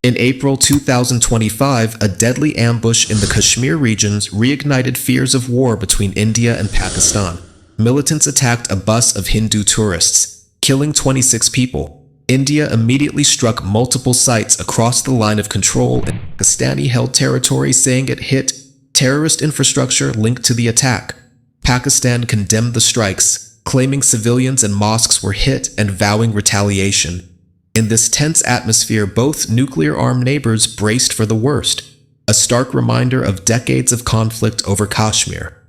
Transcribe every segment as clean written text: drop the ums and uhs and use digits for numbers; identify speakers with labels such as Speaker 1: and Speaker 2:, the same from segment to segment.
Speaker 1: In April 2025, a deadly ambush in the Kashmir regions reignited fears of war between India and Pakistan. Militants attacked a bus of Hindu tourists, killing 26 people. India immediately struck multiple sites across the line of control in Pakistani-held territory, saying it hit terrorist infrastructure linked to the attack. Pakistan condemned the strikes, claiming civilians and mosques were hit and vowing retaliation. In this tense atmosphere, both nuclear-armed neighbors braced for the worst, a stark reminder of decades of conflict over Kashmir.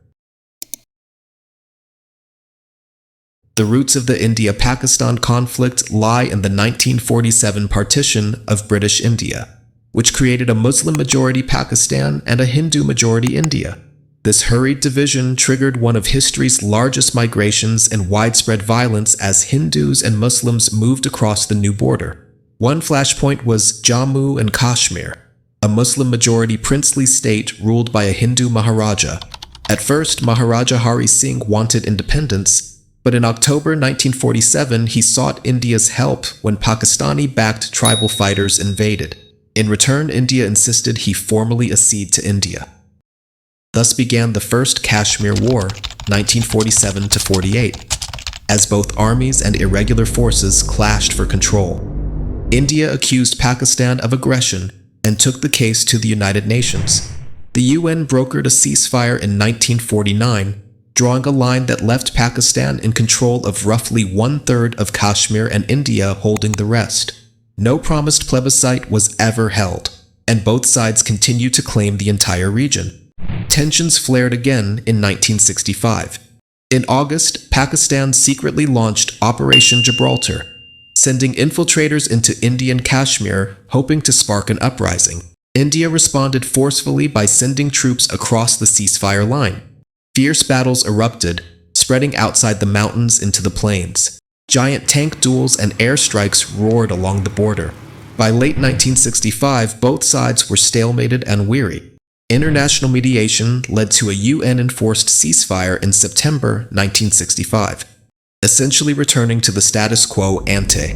Speaker 1: The roots of the India-Pakistan conflict lie in the 1947 partition of British India, which created a Muslim-majority Pakistan and a Hindu-majority India. This hurried division triggered one of history's largest migrations and widespread violence as Hindus and Muslims moved across the new border. One flashpoint was Jammu and Kashmir, a Muslim-majority princely state ruled by a Hindu Maharaja. At first, Maharaja Hari Singh wanted independence, but in October 1947 he sought India's help when Pakistani-backed tribal fighters invaded. In return, India insisted he formally accede to India. Thus began the First Kashmir War, 1947-48, as both armies and irregular forces clashed for control. India accused Pakistan of aggression and took the case to the United Nations. The UN brokered a ceasefire in 1949, drawing a line that left Pakistan in control of roughly one-third of Kashmir and India holding the rest. No promised plebiscite was ever held, and both sides continued to claim the entire region. Tensions flared again in 1965. In August, Pakistan secretly launched Operation Gibraltar, sending infiltrators into Indian Kashmir, hoping to spark an uprising. India responded forcefully by sending troops across the ceasefire line. Fierce battles erupted, spreading outside the mountains into the plains. Giant tank duels and airstrikes roared along the border. By late 1965, both sides were stalemated and weary. International mediation led to a UN-enforced ceasefire in September 1965, essentially returning to the status quo ante.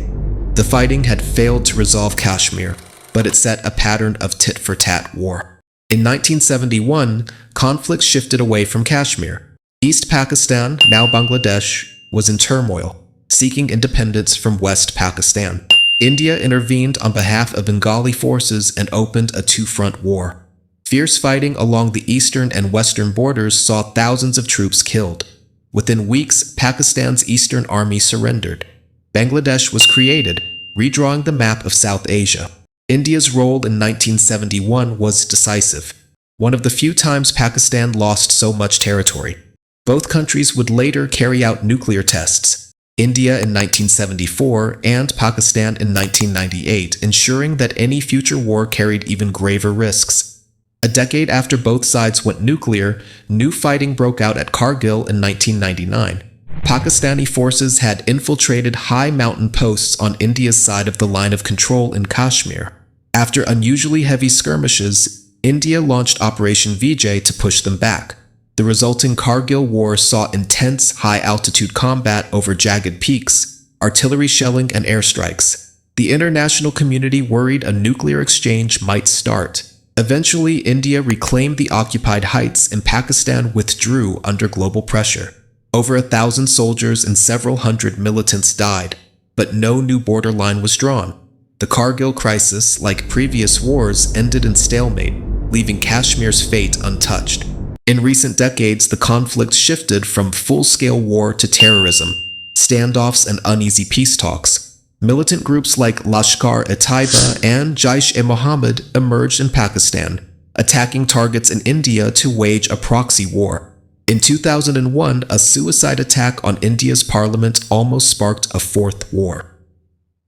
Speaker 1: The fighting had failed to resolve Kashmir, but it set a pattern of tit-for-tat war. In 1971, conflict shifted away from Kashmir. East Pakistan, now Bangladesh, was in turmoil, seeking independence from West Pakistan. India intervened on behalf of Bengali forces and opened a two-front war. Fierce fighting along the eastern and western borders saw thousands of troops killed. Within weeks, Pakistan's Eastern Army surrendered. Bangladesh was created, redrawing the map of South Asia. India's role in 1971 was decisive, one of the few times Pakistan lost so much territory. Both countries would later carry out nuclear tests, India in 1974 and Pakistan in 1998, ensuring that any future war carried even graver risks. A decade after both sides went nuclear, new fighting broke out at Kargil in 1999. Pakistani forces had infiltrated high mountain posts on India's side of the line of control in Kashmir. After unusually heavy skirmishes, India launched Operation Vijay to push them back. The resulting Kargil War saw intense high-altitude combat over jagged peaks, artillery shelling and airstrikes. The international community worried a nuclear exchange might start. Eventually, India reclaimed the occupied heights and Pakistan withdrew under global pressure. Over 1,000 soldiers and several hundred militants died, but no new border line was drawn. The Kargil crisis, like previous wars, ended in stalemate, leaving Kashmir's fate untouched. In recent decades, the conflict shifted from full-scale war to terrorism, standoffs and uneasy peace talks. Militant groups like Lashkar-e-Taiba and Jaish-e-Mohammed emerged in Pakistan, attacking targets in India to wage a proxy war. In 2001, a suicide attack on India's parliament almost sparked a fourth war.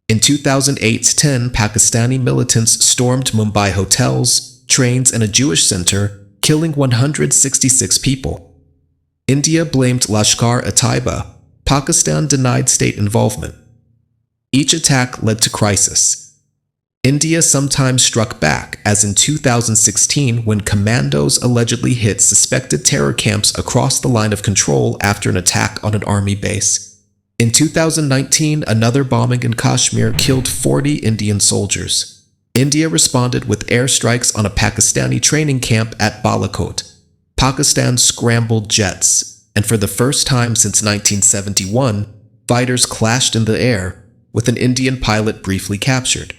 Speaker 1: In 2008-10, Pakistani militants stormed Mumbai hotels, trains, and a Jewish center, killing 166 people. India blamed Lashkar-e-Taiba. Pakistan denied state involvement. Each attack led to crisis. India sometimes struck back, as in 2016 when commandos allegedly hit suspected terror camps across the line of control after an attack on an army base. In 2019, another bombing in Kashmir killed 40 Indian soldiers. India responded with airstrikes on a Pakistani training camp at Balakot. Pakistan scrambled jets, and for the first time since 1971, fighters clashed in the air, with an Indian pilot briefly captured.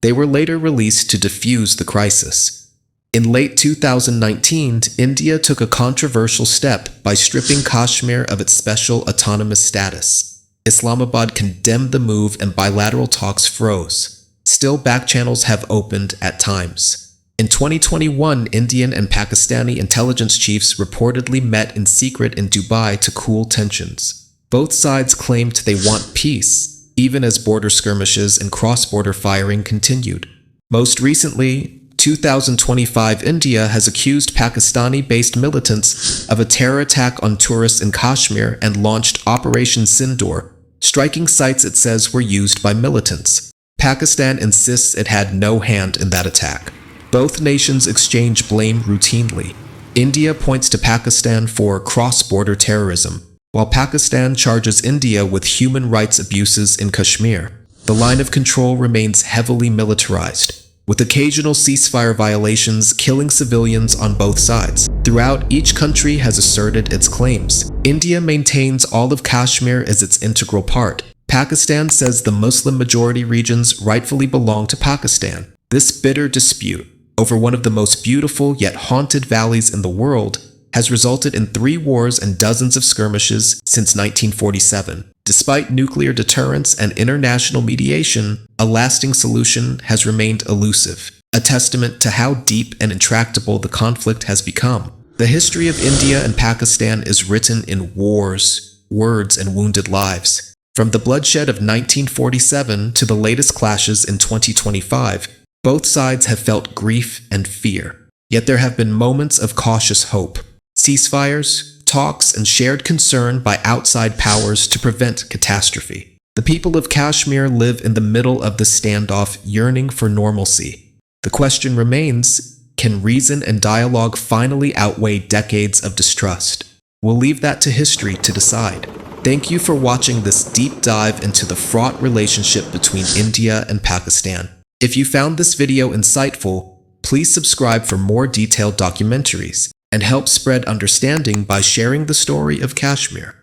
Speaker 1: They were later released to defuse the crisis. In late 2019, India took a controversial step by stripping Kashmir of its special autonomous status. Islamabad condemned the move and bilateral talks froze. Still, backchannels have opened at times. In 2021, Indian and Pakistani intelligence chiefs reportedly met in secret in Dubai to cool tensions. Both sides claimed they want peace, even as border skirmishes and cross-border firing continued. Most recently, 2025, India has accused Pakistani-based militants of a terror attack on tourists in Kashmir and launched Operation Sindoor, striking sites it says were used by militants. Pakistan insists it had no hand in that attack. Both nations exchange blame routinely. India points to Pakistan for cross-border terrorism, while Pakistan charges India with human rights abuses in Kashmir. The line of control remains heavily militarized, with occasional ceasefire violations killing civilians on both sides. Throughout, each country has asserted its claims. India maintains all of Kashmir as its integral part. Pakistan says the Muslim-majority regions rightfully belong to Pakistan. This bitter dispute over one of the most beautiful yet haunted valleys in the world has resulted in 3 wars and dozens of skirmishes since 1947. Despite nuclear deterrence and international mediation, a lasting solution has remained elusive, a testament to how deep and intractable the conflict has become. The history of India and Pakistan is written in wars, words, and wounded lives. From the bloodshed of 1947 to the latest clashes in 2025, both sides have felt grief and fear. Yet there have been moments of cautious hope. Ceasefires, talks, and shared concern by outside powers to prevent catastrophe. The people of Kashmir live in the middle of the standoff, yearning for normalcy. The question remains, can reason and dialogue finally outweigh decades of distrust? We'll leave that to history to decide. Thank you for watching this deep dive into the fraught relationship between India and Pakistan. If you found this video insightful, please subscribe for more detailed documentaries and help spread understanding by sharing the story of Kashmir.